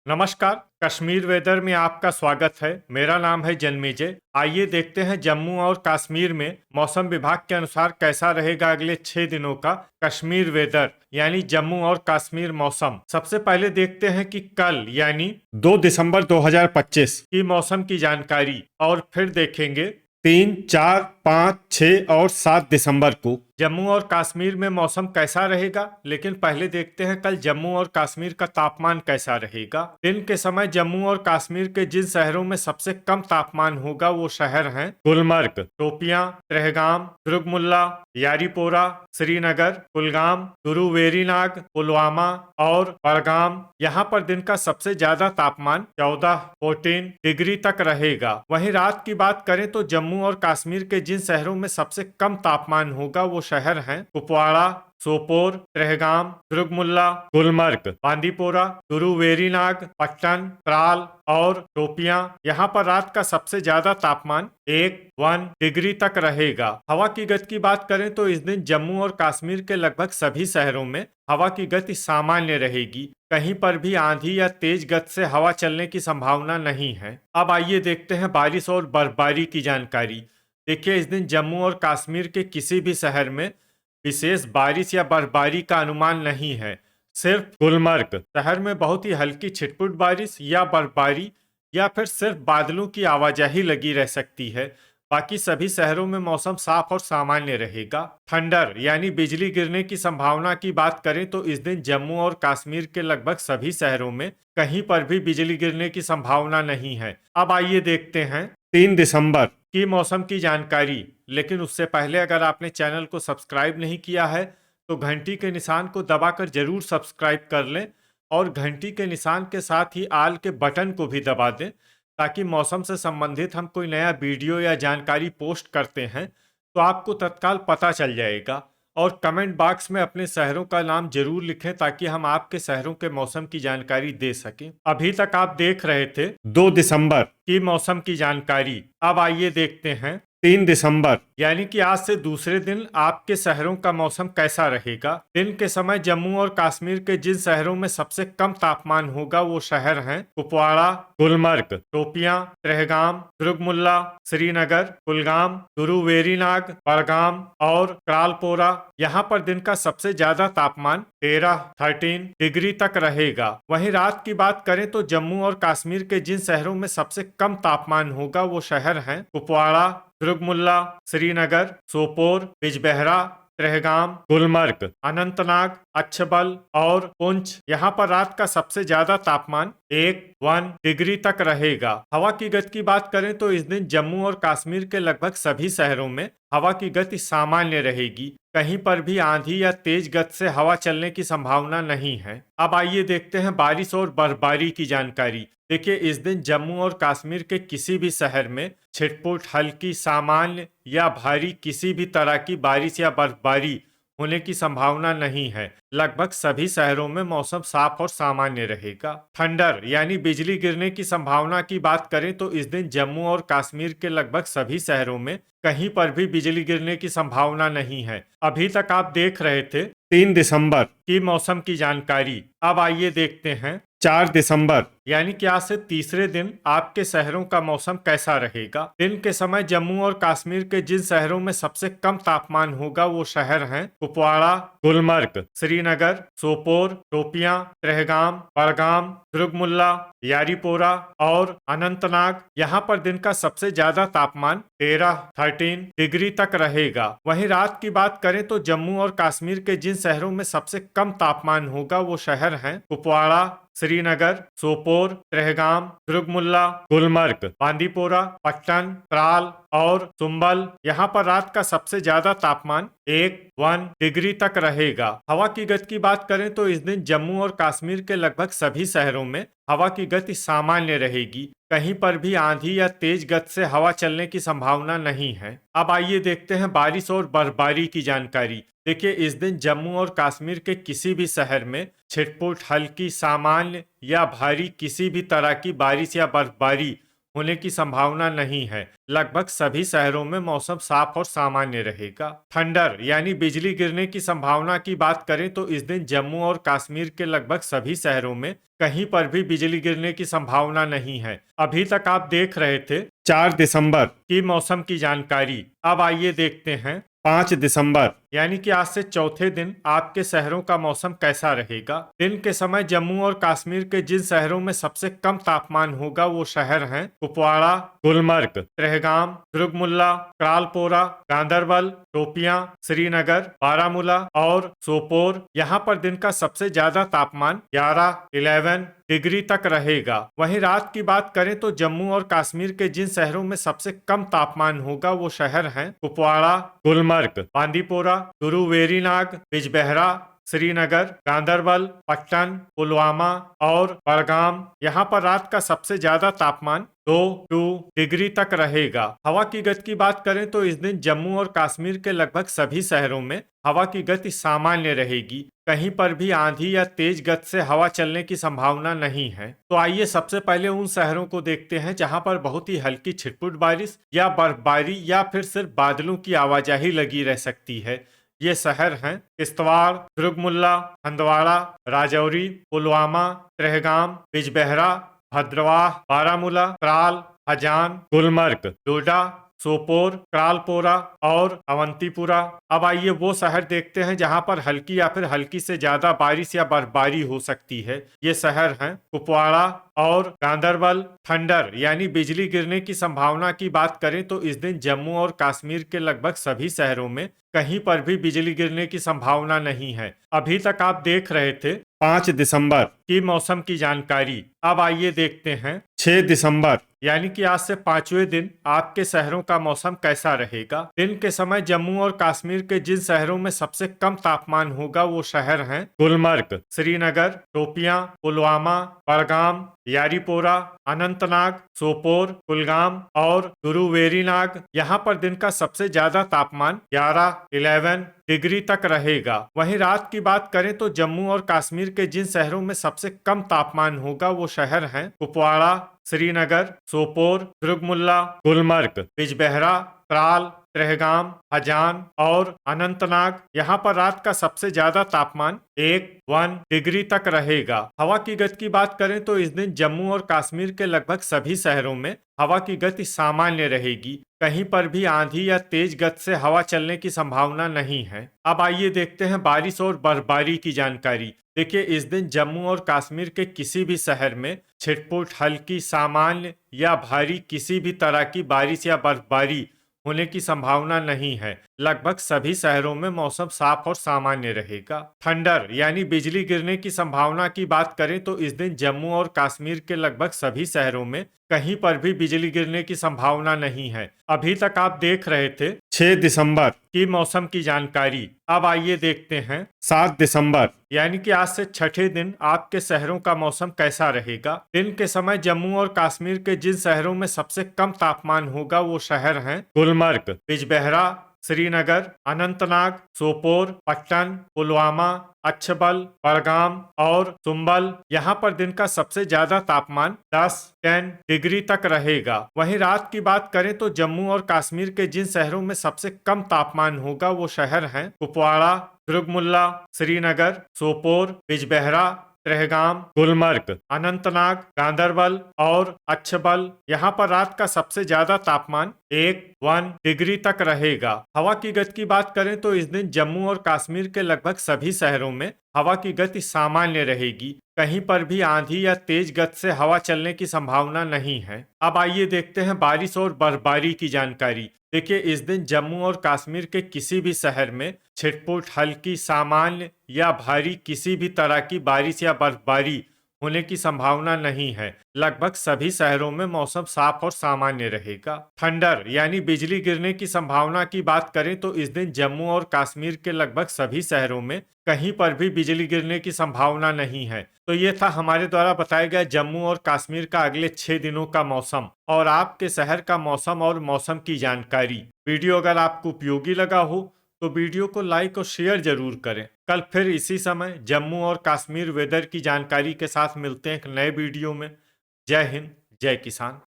नमस्कार। कश्मीर वेदर में आपका स्वागत है। मेरा नाम है जन्मेजय। आइए देखते हैं जम्मू और कश्मीर में मौसम विभाग के अनुसार कैसा रहेगा अगले 6 दिनों का कश्मीर वेदर यानी जम्मू और कश्मीर मौसम। सबसे पहले देखते हैं कि कल यानी 2 दिसंबर 2025 की मौसम की जानकारी और फिर देखेंगे 3, 4, 5, 6 और 7 दिसंबर को जम्मू और कश्मीर में मौसम कैसा रहेगा। लेकिन पहले देखते हैं कल जम्मू और कश्मीर का तापमान कैसा रहेगा। दिन के समय जम्मू और कश्मीर के जिन शहरों में सबसे कम तापमान होगा वो शहर हैं गुलमर्ग, शोपियां, त्रेहगाम, दुर्गमुल्ला, यारीपोरा, श्रीनगर, कुलगाम, गुरु वेरीनाग, पुलवामा और बड़गाम। यहाँ पर दिन का सबसे ज्यादा तापमान 14 डिग्री तक रहेगा। वहीं रात की बात करें तो जम्मू और कश्मीर के जिन शहरों में सबसे कम तापमान होगा वो शहर हैं कुपवाड़ा, सोपोर, त्रेहगाम, दुर्गमुल्ला, गुलमर्ग, बांदीपोरा, गुरु वेरीनाग, पट्टन, त्राल और शोपियां। यहाँ पर रात का सबसे ज्यादा तापमान 1 डिग्री तक रहेगा। हवा की गति की बात करें तो इस दिन जम्मू और कश्मीर के लगभग सभी शहरों में हवा की गति सामान्य रहेगी। कहीं पर भी आंधी या तेज गति से हवा चलने की संभावना नहीं है। अब आइए देखते हैं बारिश और बर्फबारी की जानकारी। देखिए, इस दिन जम्मू और कश्मीर के किसी भी शहर में विशेष बारिश या बर्फबारी का अनुमान नहीं है। सिर्फ गुलमर्ग शहर में बहुत ही हल्की छिटपुट बारिश या बर्फबारी या फिर सिर्फ बादलों की आवाजाही लगी रह सकती है। बाकी सभी शहरों में मौसम साफ और सामान्य रहेगा। थंडर यानी बिजली गिरने की संभावना की बात करें तो इस दिन जम्मू और कश्मीर के लगभग सभी शहरों में कहीं पर भी बिजली गिरने की संभावना नहीं है। अब आइए देखते हैं 3 दिसंबर की मौसम की जानकारी। लेकिन उससे पहले अगर आपने चैनल को सब्सक्राइब नहीं किया है तो घंटी के निशान को दबाकर जरूर सब्सक्राइब कर लें और घंटी के निशान के साथ ही आल के बटन को भी दबा दें ताकि मौसम से संबंधित हम कोई नया वीडियो या जानकारी पोस्ट करते हैं तो आपको तत्काल पता चल जाएगा। और कमेंट बॉक्स में अपने शहरों का नाम जरूर लिखें ताकि हम आपके शहरों के मौसम की जानकारी दे सकें। अभी तक आप देख रहे थे 2 दिसंबर की मौसम की जानकारी। अब आइए देखते हैं 3 दिसंबर यानी कि आज से दूसरे दिन आपके शहरों का मौसम कैसा रहेगा। दिन के समय जम्मू और कश्मीर के जिन शहरों में सबसे कम तापमान होगा वो शहर हैं कुपवाड़ा, गुलमर्ग, शोपियां, त्रेहगाम, दुर्गमुल्ला, श्रीनगर, कुलगाम, गुरु वेरीनाग, बड़गाम और त्रालपोरा। यहाँ पर दिन का सबसे ज्यादा तापमान 13 डिग्री तक रहेगा। वहीं रात की बात करें तो जम्मू और कश्मीर के जिन शहरों में सबसे कम तापमान होगा वो शहर हैं कुपवाड़ा, दुर्गमुल्ला, श्रीनगर, सोपोर, बिजबेहरा, त्रेहगाम, गुलमर्ग, अनंतनाग, अच्छबल और पुंछ। यहाँ पर रात का सबसे ज्यादा तापमान 1 डिग्री तक रहेगा। हवा की गति की बात करें तो इस दिन जम्मू और कश्मीर के लगभग सभी शहरों में हवा की गति सामान्य रहेगी। कहीं पर भी आंधी या तेज गति से हवा चलने की संभावना नहीं है। अब आइए देखते हैं बारिश और बर्फबारी की जानकारी। देखिए, इस दिन जम्मू और कश्मीर के किसी भी शहर में छिटपुट, हल्की, सामान्य या भारी किसी भी तरह की बारिश या बर्फबारी होने की संभावना नहीं है। लगभग सभी शहरों में मौसम साफ और सामान्य रहेगा। थंडर यानी बिजली गिरने की संभावना की बात करें तो इस दिन जम्मू और कश्मीर के लगभग सभी शहरों में कहीं पर भी बिजली गिरने की संभावना नहीं है। अभी तक आप देख रहे थे 3 दिसंबर की मौसम की जानकारी। अब आइए देखते हैं 4 दिसंबर यानी कि आज से तीसरे दिन आपके शहरों का मौसम कैसा रहेगा। दिन के समय जम्मू और कश्मीर के जिन शहरों में सबसे कम तापमान होगा वो शहर हैं कुपवाड़ा, गुलमर्ग, श्रीनगर, सोपोर, शोपियां, त्रेहगाम, बड़गाम, दुर्गमुल्ला, यारीपोरा और अनंतनाग। यहाँ पर दिन का सबसे ज्यादा तापमान 13 डिग्री तक रहेगा। वहीं रात की बात करें तो जम्मू और कश्मीर के जिन शहरों में सबसे कम तापमान होगा वो शहर हैं कुपवाड़ा, श्रीनगर, सोपोर, त्रेहगाम, दुर्गमुल्ला, गुलमर्ग, बांदीपोरा, पट्टन, त्राल और चुंबल। यहाँ पर रात का सबसे ज्यादा तापमान 1 डिग्री तक रहेगा। हवा की गति की बात करें तो इस दिन जम्मू और कश्मीर के लगभग सभी शहरों में हवा की गति सामान्य रहेगी। कहीं पर भी आंधी या तेज गति से हवा चलने की संभावना नहीं है। अब आइए देखते हैं बारिश और बर्फबारी की जानकारी। देखिए, इस दिन जम्मू और कश्मीर के किसी भी शहर में छिटपुट, हल्की, सामान्य या भारी किसी भी तरह की बारिश या बर्फबारी होने की संभावना नहीं है। लगभग सभी शहरों में मौसम साफ और सामान्य रहेगा। थंडर यानी बिजली गिरने की संभावना की बात करें तो इस दिन जम्मू और कश्मीर के लगभग सभी शहरों में कहीं पर भी बिजली गिरने की संभावना नहीं है। अभी तक आप देख रहे थे 4 दिसंबर की मौसम की जानकारी। अब आइए देखते हैं 5 दिसंबर यानी कि आज से चौथे दिन आपके शहरों का मौसम कैसा रहेगा। दिन के समय जम्मू और कश्मीर के जिन शहरों में सबसे कम तापमान होगा वो शहर हैं कुपवाड़ा, गुलमर्ग, त्रेहगाम, दुर्गमुल्ला, त्रालपोरा, गांदरबल, शोपियां, श्रीनगर, बारामूला और सोपोर। यहाँ पर दिन का सबसे ज्यादा तापमान 11 डिग्री तक रहेगा। वहीं रात की बात करें तो जम्मू और कश्मीर के जिन शहरों में सबसे कम तापमान होगा वो शहर हैं कुपवाड़ा, गुलमर्ग, बांदीपोरा, गुरुवेरीनाग, बिजबेहरा, श्रीनगर, गांदरबल, पट्टन, पुलवामा और बड़गाम। यहाँ पर रात का सबसे ज्यादा तापमान 2 डिग्री तक रहेगा। हवा की गति की बात करें तो इस दिन जम्मू और कश्मीर के लगभग सभी शहरों में हवा की गति सामान्य रहेगी। कहीं पर भी आंधी या तेज गति से हवा चलने की संभावना नहीं है। तो आइए सबसे पहले उन शहरों को देखते हैं जहां पर बहुत ही हल्की छिटपुट बारिश या बर्फबारी या फिर सिर्फ बादलों की आवाजाही लगी रह सकती है। ये शहर हैं किश्तवाड़, दुर्गमुल्ला, हंदवाड़ा, राजौरी, पुलवामा, त्रेहगाम, बिजबेहरा, भद्रवाह, बारामूला, त्राल, हजान, गुलमर्ग, डोडा, सोपोर, त्रालपोरा और अवंतीपुरा। अब आइए वो शहर देखते हैं जहां पर हल्की या फिर हल्की से ज्यादा बारिश या बर्फबारी हो सकती है। ये शहर हैं कुपवाड़ा और गांदरबल। थंडर यानी बिजली गिरने की संभावना की बात करें तो इस दिन जम्मू और कश्मीर के लगभग सभी शहरों में कहीं पर भी बिजली गिरने की संभावना नहीं है। अभी तक आप देख रहे थे 5 दिसंबर की मौसम की जानकारी। अब आइए देखते हैं 6 दिसंबर यानी कि आज से 5वें दिन आपके शहरों का मौसम कैसा रहेगा। दिन के समय जम्मू और कश्मीर के जिन शहरों में सबसे कम तापमान होगा वो शहर हैं गुलमर्ग, श्रीनगर, शोपियां, पुलवामा, बड़गाम, यारीपोरा, अनंतनाग, सोपोर, कुलगाम और गुरुवेरीनाग। यहाँ पर दिन का सबसे ज्यादा तापमान 11 डिग्री तक रहेगा। वहीं रात की बात करें तो जम्मू और कश्मीर के जिन शहरों में सबसे कम तापमान होगा वो शहर हैं कुपवाड़ा, श्रीनगर, सोपोर, दुर्गमुल्ला, गुलमर्ग, बिजबेहरा, त्राल, त्रेहगाम, हजान और अनंतनाग। यहाँ पर रात का सबसे ज्यादा तापमान 1 डिग्री तक रहेगा। हवा की गति की बात करें तो इस दिन जम्मू और कश्मीर के लगभग सभी शहरों में हवा की गति सामान्य रहेगी। कहीं पर भी आंधी या तेज गति से हवा चलने की संभावना नहीं है। अब आइए देखते हैं बारिश और बर्फबारी की जानकारी। देखिए इस दिन जम्मू और कश्मीर के किसी भी शहर में छिटपुट, हल्की, सामान्य या भारी किसी भी तरह की बारिश या बर्फबारी होने की संभावना नहीं है। लगभग सभी शहरों में मौसम साफ और सामान्य रहेगा। थंडर यानी बिजली गिरने की संभावना की बात करें तो इस दिन जम्मू और कश्मीर के लगभग सभी शहरों में कहीं पर भी बिजली गिरने की संभावना नहीं है। अभी तक आप देख रहे थे 6 दिसंबर की मौसम की जानकारी। अब आइए देखते हैं 7 दिसंबर यानी कि आज से छठे दिन आपके शहरों का मौसम कैसा रहेगा। दिन के समय जम्मू और कश्मीर के जिन शहरों में सबसे कम तापमान होगा वो शहर हैं गुलमर्ग, बिजबेहरा, श्रीनगर, अनंतनाग, सोपोर, पट्टन, पुलवामा, अच्छबल, बड़गाम और सुंबल। यहाँ पर दिन का सबसे ज्यादा तापमान 10 डिग्री तक रहेगा। वहीं रात की बात करें तो जम्मू और कश्मीर के जिन शहरों में सबसे कम तापमान होगा वो शहर हैं कुपवाड़ा, दुर्गमुल्ला, श्रीनगर, सोपोर, बिजबेहरा, त्रेहगाम, गुलमर्ग, अनंतनाग, गांदरबल और अच्छबल। यहाँ पर रात का सबसे ज्यादा तापमान 1 डिग्री तक रहेगा। हवा की गति की बात करें तो इस दिन जम्मू और कश्मीर के लगभग सभी शहरों में हवा की गति सामान्य रहेगी। कहीं पर भी आंधी या तेज गति से हवा चलने की संभावना नहीं है। अब आइए देखते हैं बारिश और बर्फबारी की जानकारी। देखिए इस दिन जम्मू और कश्मीर के किसी भी शहर में छिटपुट, हल्की, सामान्य या भारी किसी भी तरह की बारिश या बर्फबारी होने की संभावना नहीं है। लगभग सभी शहरों में मौसम साफ और सामान्य रहेगा। थंडर यानी बिजली गिरने की संभावना की बात करें तो इस दिन जम्मू और कश्मीर के लगभग सभी शहरों में कहीं पर भी बिजली गिरने की संभावना नहीं है। तो ये था हमारे द्वारा बताया गया जम्मू और कश्मीर का अगले 6 दिनों का मौसम और आपके शहर का मौसम और मौसम की जानकारी। वीडियो अगर आपको उपयोगी लगा हो तो वीडियो को लाइक और शेयर जरूर करें। कल फिर इसी समय जम्मू और कश्मीर वेदर की जानकारी के साथ मिलते हैं एक नए वीडियो में। जय हिंद, जय किसान।